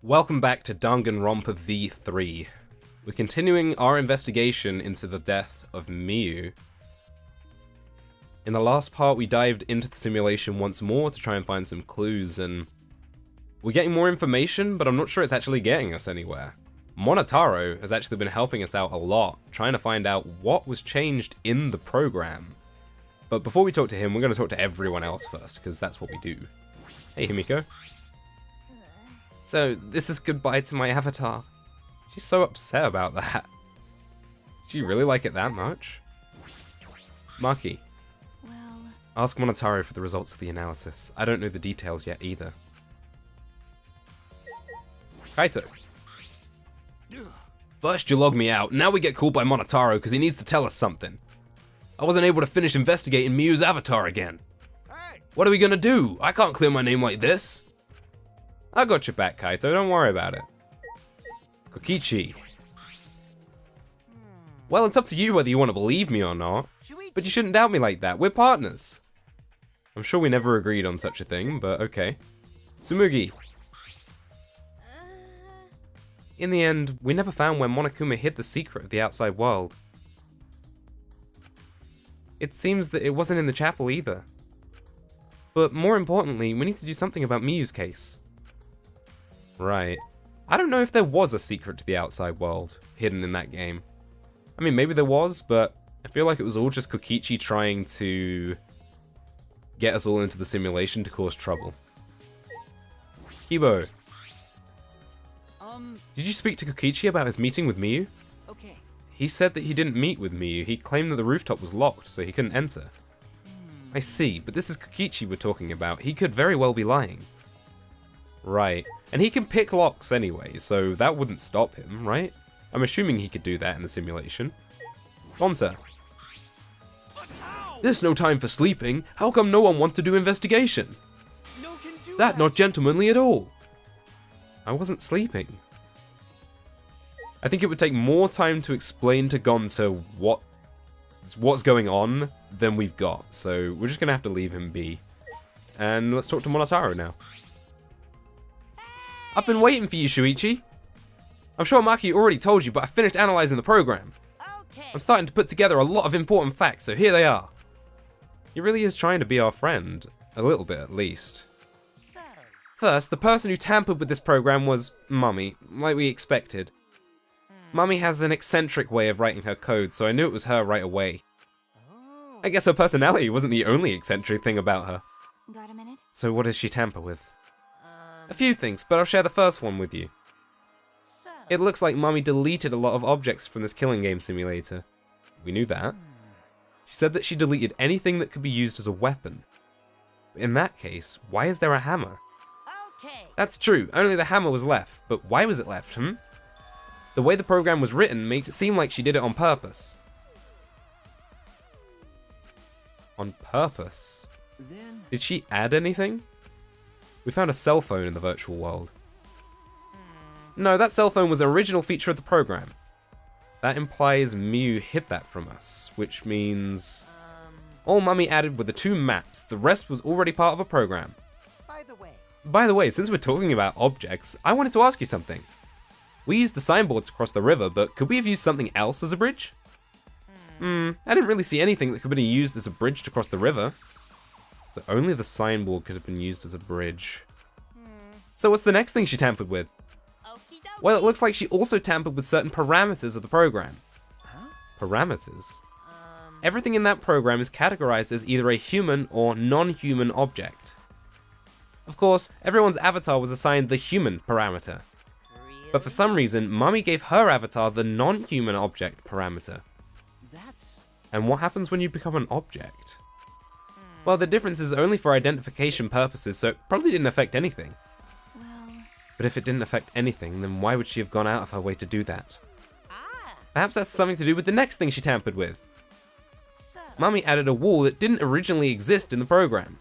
Welcome back to Danganronpa V3. We're continuing our investigation into the death of Miyu. In the last part, we dived into the simulation once more to try and find some clues, and we're getting more information, but I'm not sure it's actually getting us anywhere. Monotaro has actually been helping us out a lot, trying to find out what was changed in the program. But before we talk to him, we're going to talk to everyone else first, because that's what we do. Hey, Himiko. So, this is goodbye to my avatar. She's so upset about that. Do you really like it that much? Maki. Well... Ask Monotaro for the results of the analysis. I don't know the details yet either. Kaito. First you log me out, now we get called by Monotaro because he needs to tell us something. I wasn't able to finish investigating Miyu's avatar again. What are we gonna do? I can't clear my name like this. I got your back, Kaito, don't worry about it. Kokichi. Well, it's up to you whether you want to believe me or not, but you shouldn't doubt me like that, we're partners. I'm sure we never agreed on such a thing, but okay. Tsumugi. In the end, we never found where Monokuma hid the secret of the outside world. It seems that it wasn't in the chapel either. But more importantly, we need to do something about Miyu's case. Right. I don't know if there was a secret to the outside world hidden in that game. I mean, maybe there was, but I feel like it was all just Kokichi trying to get us all into the simulation to cause trouble. Kibo. Did you speak to Kokichi about his meeting with Miyu? Okay. He said that he didn't meet with Miyu. He claimed that the rooftop was locked, so he couldn't enter. I see, but this is Kokichi we're talking about. He could very well be lying. Right. And he can pick locks anyway, so that wouldn't stop him, right? I'm assuming he could do that in the simulation. Gonta. There's no time for sleeping. How come no one wants to do investigation? That not gentlemanly at all. I wasn't sleeping. I think it would take more time to explain to Gonta what's going on than we've got, so we're just gonna have to leave him be. And let's talk to Monotaro now. I've been waiting for you, Shuichi. I'm sure Maki already told you, but I finished analyzing the program. Okay. I'm starting to put together a lot of important facts, so here they are. He really is trying to be our friend, a little bit at least. So... First, the person who tampered with this program was Mummy, like we expected. Mummy has an eccentric way of writing her code, so I knew it was her right away. Oh. I guess her personality wasn't the only eccentric thing about her. Got a minute? So what does she tamper with? A few things, but I'll share the first one with you. So... It looks like Mummy deleted a lot of objects from this killing game simulator. We knew that. She said that she deleted anything that could be used as a weapon. In that case, why is there a hammer? Okay. That's true, only the hammer was left, but why was it left, The way the program was written makes it seem like she did it on purpose. On purpose? Then... Did she add anything? We found a cell phone in the virtual world. No, that cell phone was an original feature of the program. That implies Miyu hid that from us, which means... All Mummy added were the 2 maps, the rest was already part of a program. By the way, since we're talking about objects, I wanted to ask you something. We used the signboard to cross the river, but could we have used something else as a bridge? I didn't really see anything that could have been used as a bridge to cross the river. So only the signboard could have been used as a bridge. So what's the next thing she tampered with? Well, it looks like she also tampered with certain parameters of the program. Parameters? Everything in that program is categorized as either a human or non-human object. Of course, everyone's avatar was assigned the human parameter. But for some reason, Mummy gave her avatar the non-human object parameter. And what happens when you become an object? Well, the difference is only for identification purposes, so it probably didn't affect anything. Well... But if it didn't affect anything, then why would she have gone out of her way to do that? Perhaps that's something to do with the next thing she tampered with. So... Mummy added a wall that didn't originally exist in the program.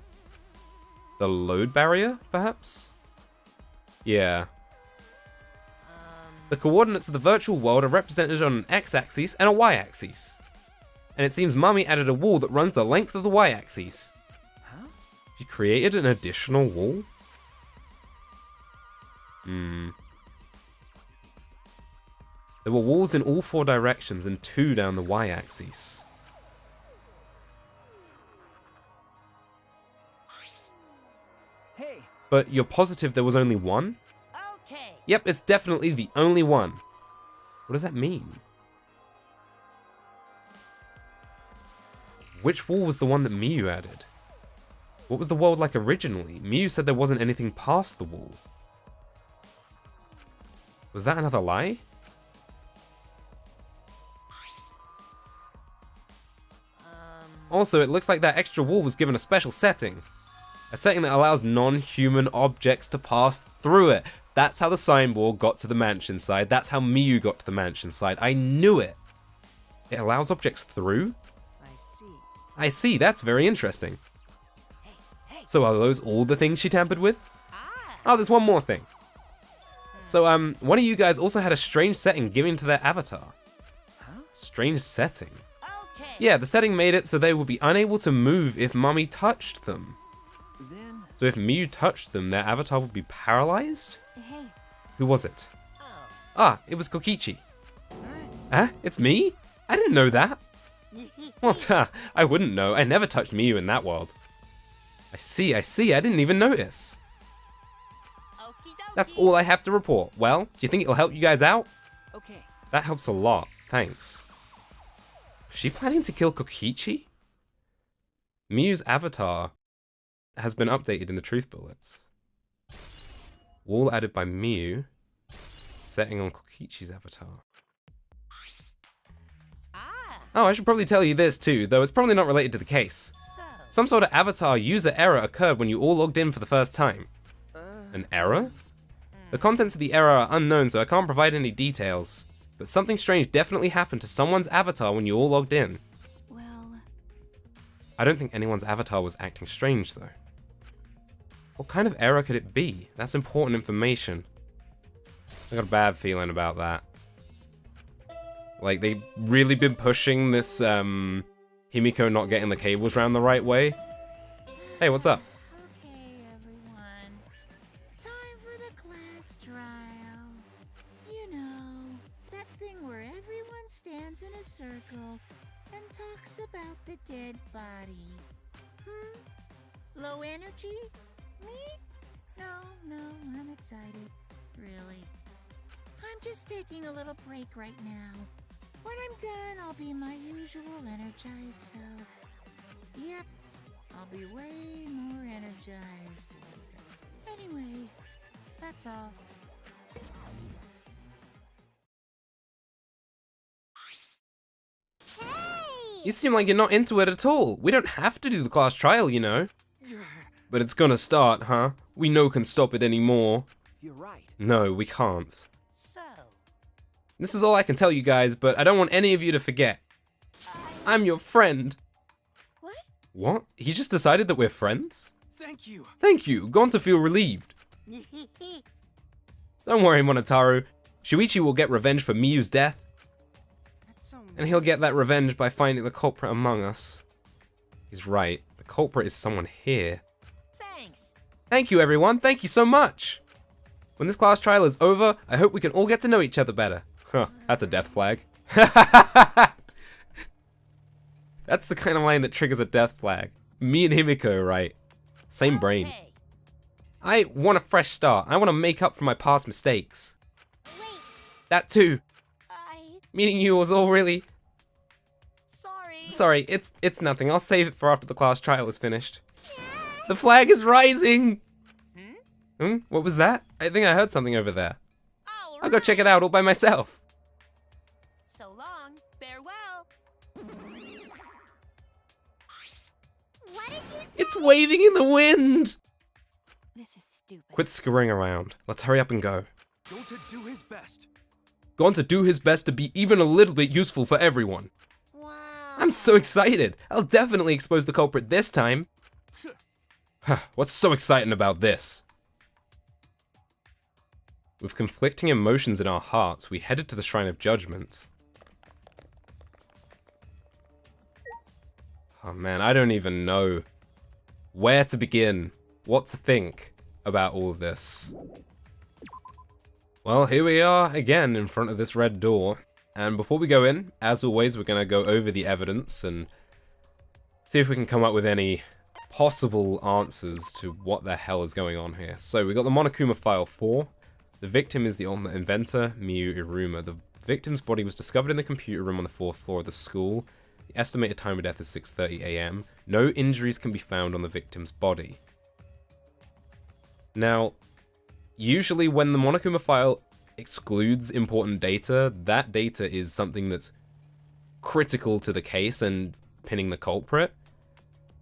The load barrier, perhaps? Yeah. The coordinates of the virtual world are represented on an x-axis and a y-axis. And it seems Mummy added a wall that runs the length of the y-axis. She created an additional wall? There were walls in all 4 directions and 2 down the y-axis. Hey. But you're positive there was only one? Okay. Yep, it's definitely the only one. What does that mean? Which wall was the one that Miyu added? What was the world like originally? Miyu said there wasn't anything past the wall. Was that another lie? Also, it looks like that extra wall was given a special setting. A setting that allows non-human objects to pass through it. That's how the signboard got to the mansion side. That's how Miyu got to the mansion side. I knew it. It allows objects through? I see, that's very interesting. So are those all the things she tampered with? Oh, there's one more thing. So, one of you guys also had a strange setting given to their avatar. Strange setting? Yeah, the setting made it so they would be unable to move if Mummy touched them. So if Miyu touched them, their avatar would be paralyzed? Hey. Who was it? Ah, it was Kokichi. Huh? It's me? I didn't know that. Well, I wouldn't know. I never touched Miyu in that world. I see. I didn't even notice. That's all I have to report. Well, do you think it'll help you guys out? Okay. That helps a lot. Thanks. Was she planning to kill Kokichi? Miyu's avatar has been updated in the truth bullets. Wall added by Miyu. Setting on Kokichi's avatar. Oh, I should probably tell you this too, though it's probably not related to the case. Some sort of avatar user error occurred when you all logged in for the first time. An error? The contents of the error are unknown, so I can't provide any details. But something strange definitely happened to someone's avatar when you all logged in. Well, I don't think anyone's avatar was acting strange, though. What kind of error could it be? That's important information. I got a bad feeling about that. Like, they've really been pushing this, Himiko not getting the cables round the right way. Hey, what's up? okay, everyone. Time for the class trial. You know, that thing where everyone stands in a circle and talks about the dead body. Low energy? Me? No, I'm excited. Really. I'm just taking a little break right now. When I'm done, I'll be my usual energized self. Yep, I'll be way more energized. Anyway, that's all. You seem like you're not into it at all. We don't have to do the class trial, you know. But it's gonna start, huh? We no can stop it anymore. You're right. No, we can't. So, This is all I can tell you guys, but I don't want any of you to forget. I'm your friend. what? What? He just decided that we're friends? Thank you. Thank you. Gone to feel relieved. Don't worry, Monotaru. Shuichi will get revenge for Miyu's death, That's so and he'll get that revenge by finding the culprit among us. He's right. The culprit is someone here. Thanks. Thank you, everyone. Thank you so much. When this class trial is over, I hope we can all get to know each other better. Huh, that's a death flag. That's the kind of line that triggers a death flag. Me and Himiko, right? Same brain. Okay. I want a fresh start. I want to make up for my past mistakes. Wait, That too. I... Meeting you was all really... Sorry. Sorry, it's nothing. I'll save it for after the class trial is finished. The flag is rising! What was that? I think I heard something over there. I'll go check it out all by myself. So long. Farewell. What did you say? It's waving in the wind! This is stupid. Quit screwing around. Let's hurry up and go. Going to do his best. Going to do his best to be even a little bit useful for everyone. Wow. I'm so excited. I'll definitely expose the culprit this time. What's so exciting about this? With conflicting emotions in our hearts, we headed to the Shrine of Judgment. Oh man, I don't even know where to begin, what to think about all of this. Well, here we are again in front of this red door. And before we go in, as always, we're going to go over the evidence and see if we can come up with any possible answers to what the hell is going on here. So we got the Monokuma File 4. The victim is the ultimate inventor, Miyu Iruma. The victim's body was discovered in the computer room on the 4th floor of the school. The estimated time of death is 6:30 AM. No injuries can be found on the victim's body. Now, usually when the Monokuma file excludes important data, that data is something that's critical to the case and pinning the culprit.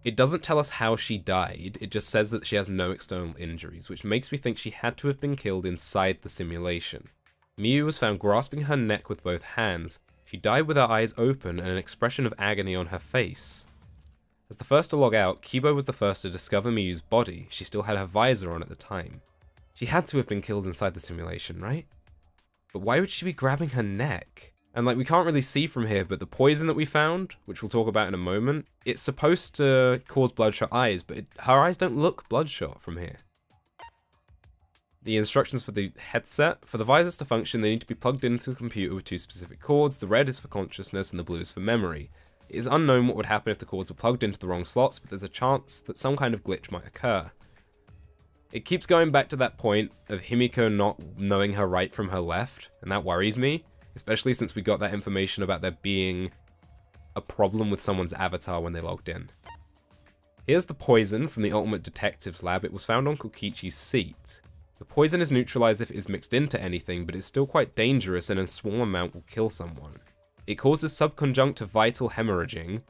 It doesn't tell us how she died, it just says that she has no external injuries, which makes me think she had to have been killed inside the simulation. Miyu was found grasping her neck with both hands. She died with her eyes open and an expression of agony on her face. As the first to log out, Kibo was the first to discover Miyu's body. She still had her visor on at the time. She had to have been killed inside the simulation, right? But why would she be grabbing her neck? And like, we can't really see from here, but the poison that we found, which we'll talk about in a moment, it's supposed to cause bloodshot eyes, but her eyes don't look bloodshot from here. The instructions for the headset. For the visors to function, they need to be plugged into the computer with two specific cords. The red is for consciousness and the blue is for memory. It is unknown what would happen if the cords were plugged into the wrong slots, but there's a chance that some kind of glitch might occur. It keeps going back to that point of Himiko not knowing her right from her left, and that worries me, especially since we got that information about there being a problem with someone's avatar when they logged in. Here's the poison from the Ultimate Detective's lab. It was found on Kokichi's seat. The poison is neutralized if it is mixed into anything, but it's still quite dangerous and in a small amount will kill someone. It causes subconjunctivital hemorrhaging,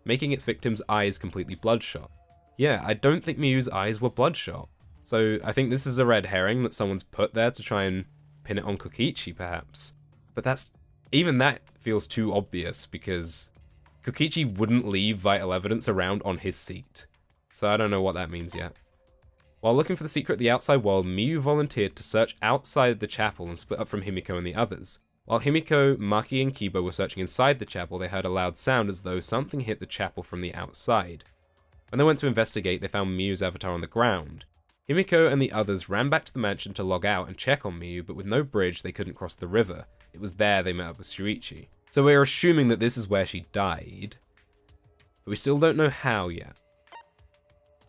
making its victim's eyes completely bloodshot. Yeah, I don't think Miyu's eyes were bloodshot. So I think this is a red herring that someone's put there to try and pin it on Kokichi, perhaps. But even that feels too obvious, because Kokichi wouldn't leave vital evidence around on his seat. So I don't know what that means yet. While looking for the secret of the outside world, Miyu volunteered to search outside the chapel and split up from Himiko and the others. While Himiko, Maki, and Kibo were searching inside the chapel, they heard a loud sound as though something hit the chapel from the outside. When they went to investigate, they found Miyu's avatar on the ground. Himiko and the others ran back to the mansion to log out and check on Miyu, but with no bridge, they couldn't cross the river. It was there they met up with Shuichi. So we're assuming that this is where she died, but we still don't know how yet.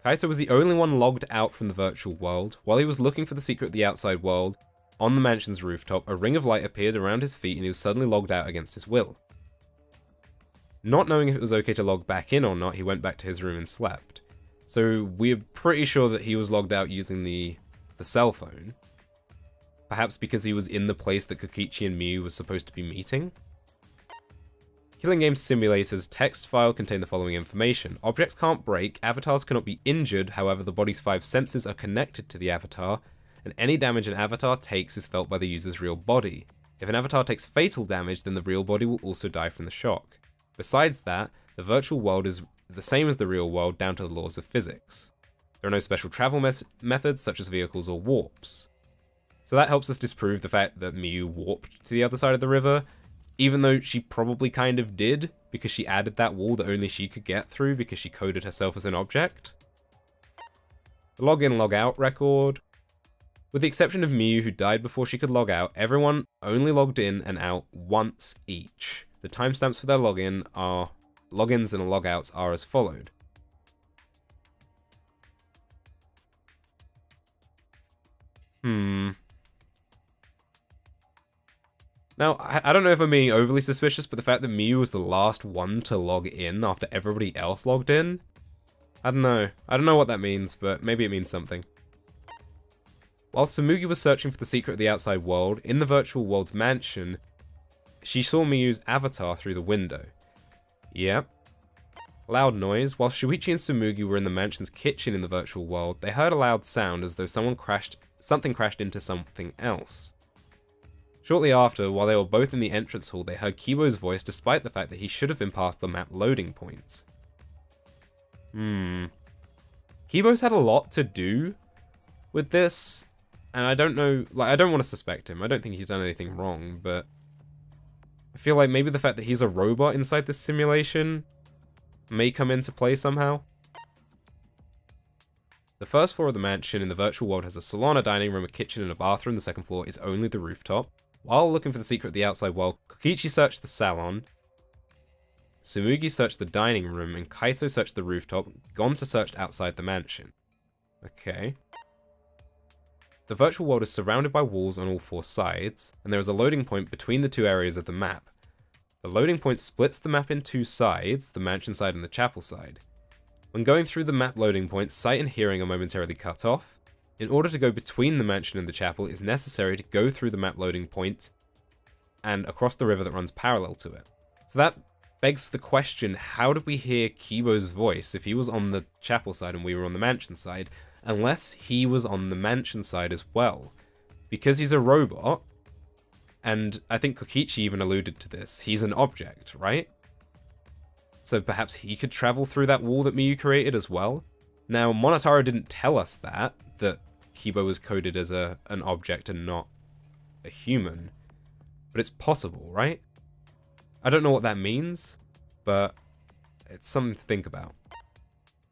Kaito was the only one logged out from the virtual world. While he was looking for the secret of the outside world, on the mansion's rooftop, a ring of light appeared around his feet and he was suddenly logged out against his will. Not knowing if it was okay to log back in or not, he went back to his room and slept. So we're pretty sure that he was logged out using the cell phone. Perhaps because he was in the place that Kokichi and Miyu was supposed to be meeting? Killing Game Simulator's text file contained the following information. Objects can't break, avatars cannot be injured, however the body's 5 senses are connected to the avatar, and any damage an avatar takes is felt by the user's real body. If an avatar takes fatal damage, then the real body will also die from the shock. Besides that, the virtual world is the same as the real world down to the laws of physics. There are no special travel methods such as vehicles or warps. So that helps us disprove the fact that Miyu warped to the other side of the river, even though she probably kind of did, because she added that wall that only she could get through because she coded herself as an object. The login log-out record. With the exception of Miyu, who died before she could log out, everyone only logged in and out once each. The timestamps for their logins and logouts are as followed. Now, I don't know if I'm being overly suspicious, but the fact that Miyu was the last one to log in after everybody else logged in? I don't know. I don't know what that means, but maybe it means something. While Tsumugi was searching for the secret of the outside world, in the virtual world's mansion, she saw Miyu's avatar through the window. Yep. Loud noise. While Shuichi and Tsumugi were in the mansion's kitchen in the virtual world, they heard a loud sound as though something crashed into something else. Shortly after, while they were both in the entrance hall, they heard Kibo's voice despite the fact that he should have been past the map loading points. Kibo's had a lot to do with this, and I don't know, I don't want to suspect him. I don't think he's done anything wrong, but I feel like maybe the fact that he's a robot inside this simulation may come into play somehow. The first floor of the mansion in the virtual world has a salon, a dining room, a kitchen, and a bathroom. The second floor is only the rooftop. While looking for the secret of the outside world, Kokichi searched the salon, Tsumugi searched the dining room, and Kaito searched the rooftop. Gonta searched outside the mansion. Okay. The virtual world is surrounded by walls on all 4 sides, and there is a loading point between the 2 areas of the map. The loading point splits the map in 2 sides, the mansion side and the chapel side. When going through the map loading point, sight and hearing are momentarily cut off. In order to go between the mansion and the chapel, it is necessary to go through the map loading point and across the river that runs parallel to it. So that begs the question, how did we hear Kibo's voice if he was on the chapel side and we were on the mansion side, unless he was on the mansion side as well? Because he's a robot, and I think Kokichi even alluded to this, he's an object, right? So perhaps he could travel through that wall that Miyu created as well? Now, Monotaro didn't tell us that Kibo was coded as an object and not a human, but it's possible, right? I don't know what that means, but it's something to think about.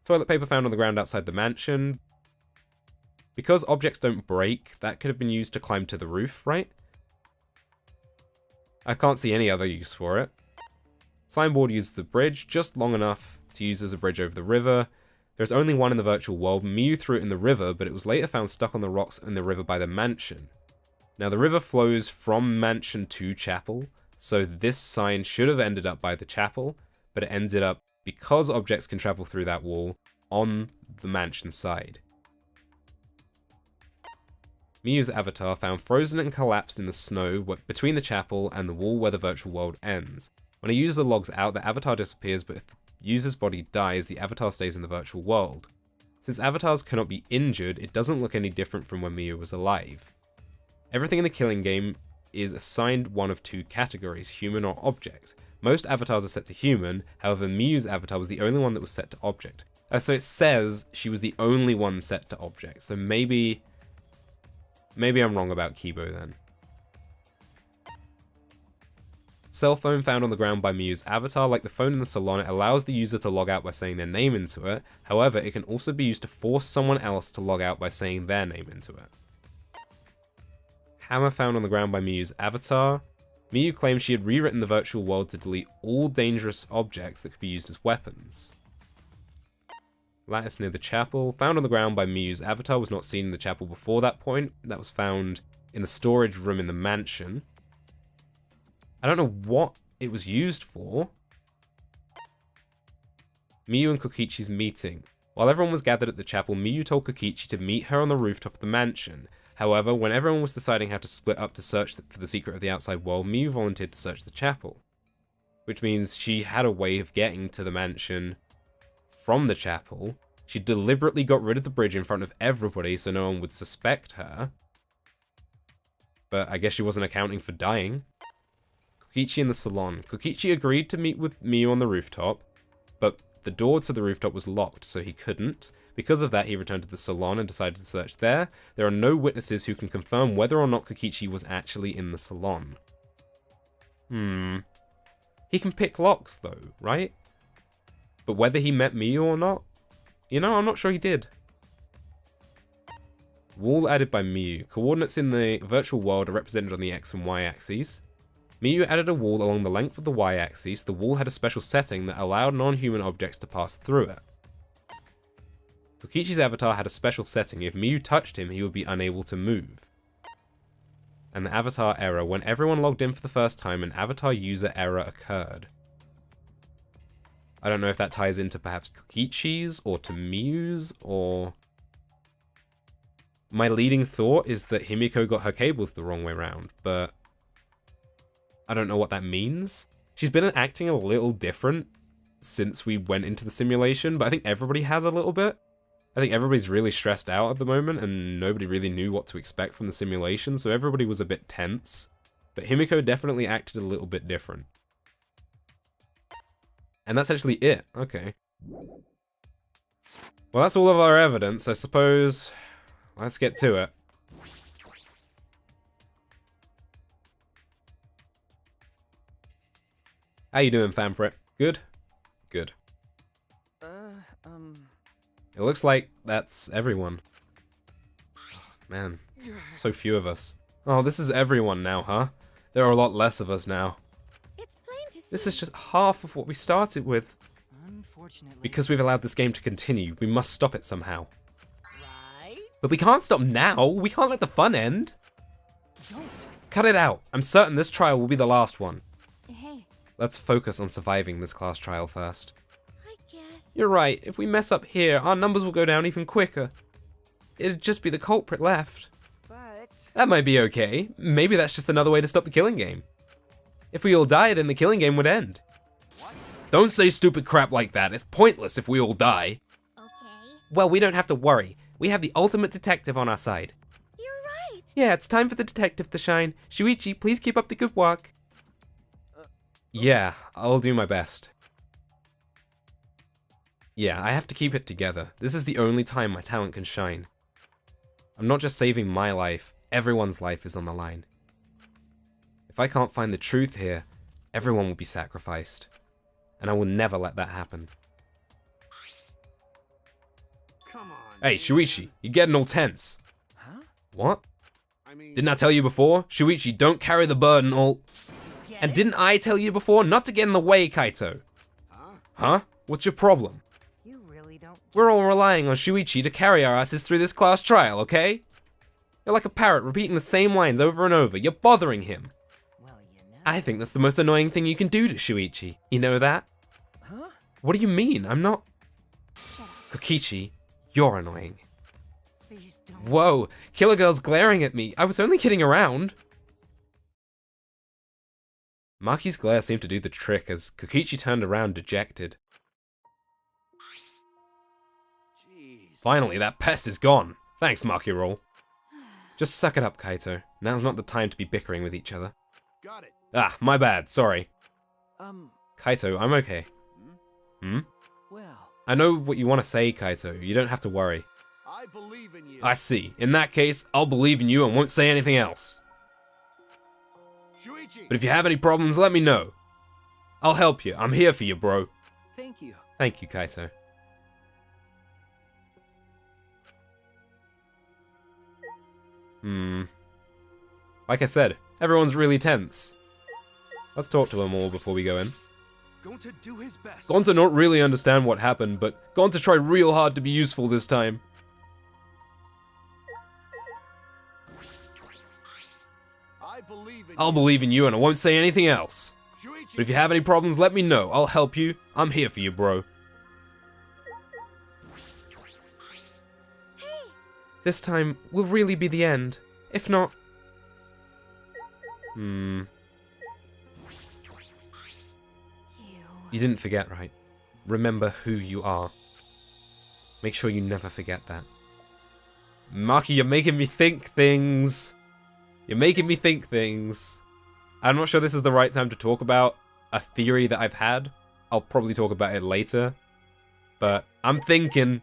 Toilet paper found on the ground outside the mansion. Because objects don't break, that could have been used to climb to the roof, right? I can't see any other use for it. Signboard used the bridge just long enough to use as a bridge over the river. There's only one in the virtual world. Miyu threw it in the river, but it was later found stuck on the rocks in the river by the mansion. Now the river flows from mansion to chapel, so this sign should have ended up by the chapel, but it ended up, because objects can travel through that wall, on the mansion side. Miyu's avatar found frozen and collapsed in the snow between the chapel and the wall where the virtual world ends. When a user logs out, the avatar disappears, but if the user's body dies, the avatar stays in the virtual world. Since avatars cannot be injured, it doesn't look any different from when Miyu was alive. Everything in the killing game is assigned one of 2 categories, human or object. Most avatars are set to human, however Miyu's avatar was the only one that was set to object. So it says she was the only one set to object, so maybe I'm wrong about Kibo then. Cell phone found on the ground by Miyu's avatar. Like the phone in the salon, it allows the user to log out by saying their name into it. However, it can also be used to force someone else to log out by saying their name into it. Hammer found on the ground by Miyu's avatar. Miyu claims she had rewritten the virtual world to delete all dangerous objects that could be used as weapons. Lattice near the chapel, found on the ground by Miyu's avatar, was not seen in the chapel before that point. That was found in the storage room in the mansion. I don't know what it was used for. Miyu and Kokichi's meeting. While everyone was gathered at the chapel, Miyu told Kokichi to meet her on the rooftop of the mansion. However, when everyone was deciding how to split up to search for the secret of the outside world, Miyu volunteered to search the chapel. Which means she had a way of getting to the mansion from the chapel. She deliberately got rid of the bridge in front of everybody so no one would suspect her. But I guess she wasn't accounting for dying. Kokichi in the salon. Kokichi agreed to meet with Miyu on the rooftop, but the door to the rooftop was locked, so he couldn't. Because of that, he returned to the salon and decided to search there. There are no witnesses who can confirm whether or not Kokichi was actually in the salon. He can pick locks though, right? But whether he met Miyu or not? You know, I'm not sure he did. Wall added by Miyu. Coordinates in the virtual world are represented on the X and Y axes. Miyu added a wall along the length of the Y-axis. The wall had a special setting that allowed non-human objects to pass through it. Kokichi's avatar had a special setting. If Miyu touched him, he would be unable to move. And the avatar error. When everyone logged in for the first time, an avatar user error occurred. I don't know if that ties into perhaps Kokichi's or to Miyu's, or... My leading thought is that Himiko got her cables the wrong way around, but... I don't know what that means. She's been acting a little different since we went into the simulation, but I think everybody has a little bit. I think everybody's really stressed out at the moment, and nobody really knew what to expect from the simulation, so everybody was a bit tense. But Himiko definitely acted a little bit different. And that's actually it. Okay. Well, that's all of our evidence, I suppose. Let's get to it. How you doing, Fanfret? Good? Good. It looks like that's everyone. Man, so few of us. Oh, this is everyone now, huh? There are a lot less of us now. It's plain to see. This is just half of what we started with. Unfortunately. Because we've allowed this game to continue, we must stop it somehow. Right? But we can't stop now. We can't let the fun end. Don't. Cut it out. I'm certain this trial will be the last one. Hey, Let's focus on surviving this class trial first. I guess. You're right. If we mess up here, our numbers will go down even quicker. It'd just be the culprit left. But That might be okay. Maybe that's just another way to stop the killing game. If we all die, then the killing game would end. what? Don't say stupid crap like that. It's pointless if we all die. Okay. Well, we don't have to worry. We have the ultimate detective on our side. You're right. Yeah, it's time for the detective to shine. Shuichi, please keep up the good work. Yeah, I'll do my best. Yeah, I have to keep it together. This is the only time my talent can shine. I'm not just saving my life, everyone's life is on the line. If I can't find the truth here, everyone will be sacrificed. And I will never let that happen. Come on. Hey, Shuichi, you're getting all tense. Huh? What? I mean. Didn't I tell you before? Shuichi, don't carry the burden all... Get And it? didn't I tell you before not to get in the way, Kaito? Huh? Huh? What's your problem? You really don't. We're all relying on Shuichi to carry our asses through this class trial, okay? You're like a parrot repeating the same lines over and over. You're bothering him. Well, you know. I think that's the most annoying thing you can do to Shuichi. You know that? Huh? What do you mean? I'm not... Shut up. Kokichi, you're annoying. Please don't. Whoa, Killer Girl's glaring at me. I was only kidding around. Maki's glare seemed to do the trick as Kokichi turned around dejected. Jeez. Finally, that pest is gone. Thanks, Maki Roll. Just suck it up, Kaito. Now's not the time to be bickering with each other. Got it. Ah, my bad, sorry. Um. Kaito, I'm okay. Hmm? Well, I know what you want to say, Kaito. You don't have to worry. I believe in you. I see. In that case, I'll believe in you and won't say anything else. Shuichi. But if you have any problems, let me know. I'll help you. I'm here for you, bro. Thank you. Thank you, Kaito. Like I said, everyone's really tense. Let's talk to them all before we go in. Going to do his best. Gone to not really understand what happened, but gone to try real hard to be useful this time. I believe in I'll you. believe in you and I won't say anything else. Shuichi. But if you have any problems, let me know. I'll help you. I'm here for you, bro. This time will really be the end. If not... You. You didn't forget, right? Remember who you are. Make sure you never forget that. Maki, you're making me think things. You're making me think things. I'm not sure this is the right time to talk about a theory that I've had. I'll probably talk about it later. But I'm thinking...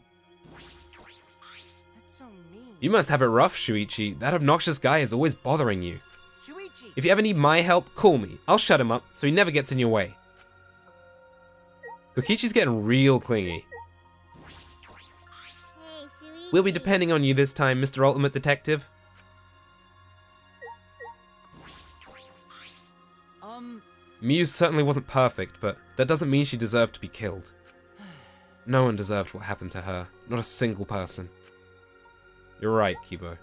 That's so mean. You must have it rough, Shuichi. That obnoxious guy is always bothering you. Shuichi. If you ever need my help, call me. I'll shut him up so he never gets in your way. Kokichi's getting real clingy. Hey, Shuichi. We'll be depending on you this time, Mr. Ultimate Detective. Muse certainly wasn't perfect, but that doesn't mean she deserved to be killed. No one deserved what happened to her. Not a single person. You're right, Kibo.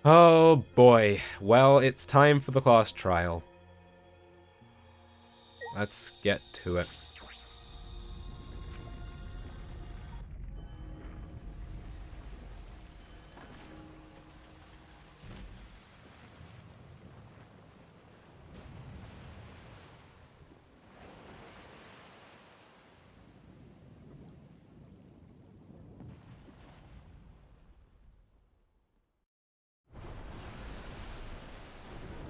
Oh boy. Well, it's time for the class trial. Let's get to it.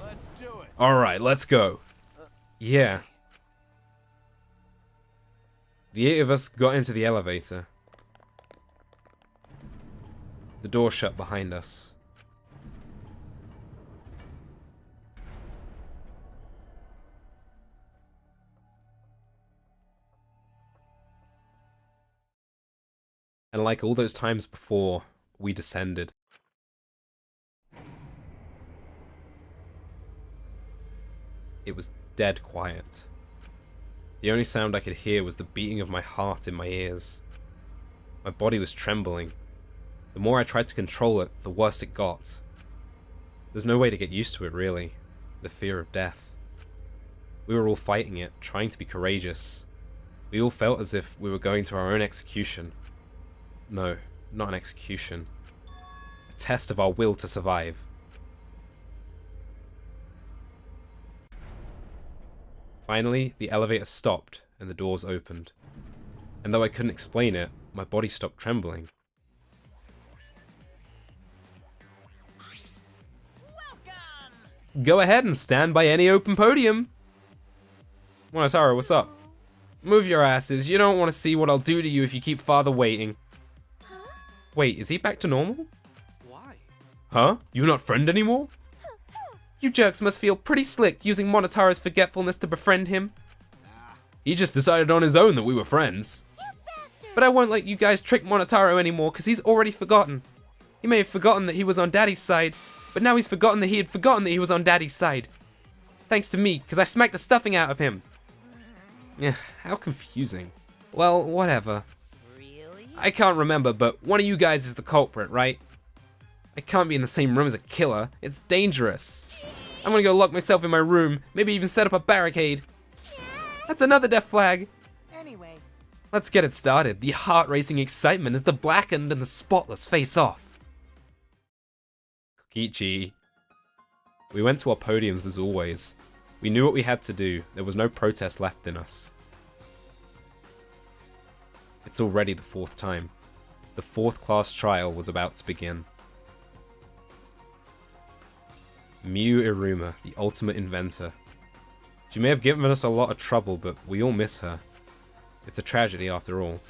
Let's do it. Alright, let's go. Yeah. The 8 of us got into the elevator. The door shut behind us. And like all those times before, we descended. It was dead quiet. The only sound I could hear was the beating of my heart in my ears. My body was trembling. The more I tried to control it, the worse it got. There's no way to get used to it, really. The fear of death. We were all fighting it, trying to be courageous. We all felt as if we were going to our own execution. No, not an execution. A test of our will to survive. Finally, the elevator stopped and the doors opened. And though I couldn't explain it, my body stopped trembling. Welcome! Go ahead and stand by any open podium. Monotaro, what's up? Move your asses. You don't want to see what I'll do to you if you keep Father waiting. Huh? Wait, is he back to normal? Why? Huh? You not friend anymore? You jerks must feel pretty slick using Monotaro's forgetfulness to befriend him. He just decided on his own that we were friends. You bastard! But I won't let you guys trick Monotaro anymore, because he's already forgotten. He may have forgotten that he was on Daddy's side, but now he's forgotten that he had forgotten that he was on Daddy's side. Thanks to me, because I smacked the stuffing out of him. Yeah, how confusing. Well, whatever. Really? I can't remember, but one of you guys is the culprit, right? I can't be in the same room as a killer. It's dangerous. I'm gonna go lock myself in my room, maybe even set up a barricade. That's another death flag. Anyway. Let's get it started. The heart-racing excitement as the blackened and the spotless face off. Kokichi. We went to our podiums as always. We knew what we had to do. There was no protest left in us. It's already the 4th time. The 4th class trial was about to begin. Miu Iruma, the ultimate inventor. She may have given us a lot of trouble, but we all miss her. It's a tragedy after all.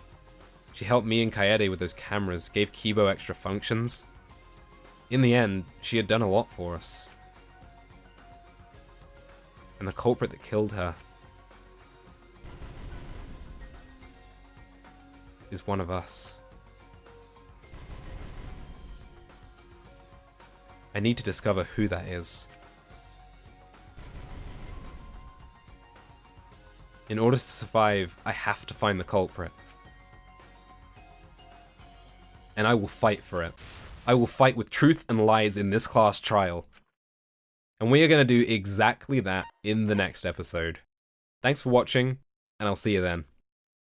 She helped me and Kaede with those cameras, gave Kibo extra functions. In the end, she had done a lot for us. And the culprit that killed her is one of us. I need to discover who that is. In order to survive, I have to find the culprit. And I will fight for it. I will fight with truth and lies in this class trial. And we are going to do exactly that in the next episode. Thanks for watching, and I'll see you then.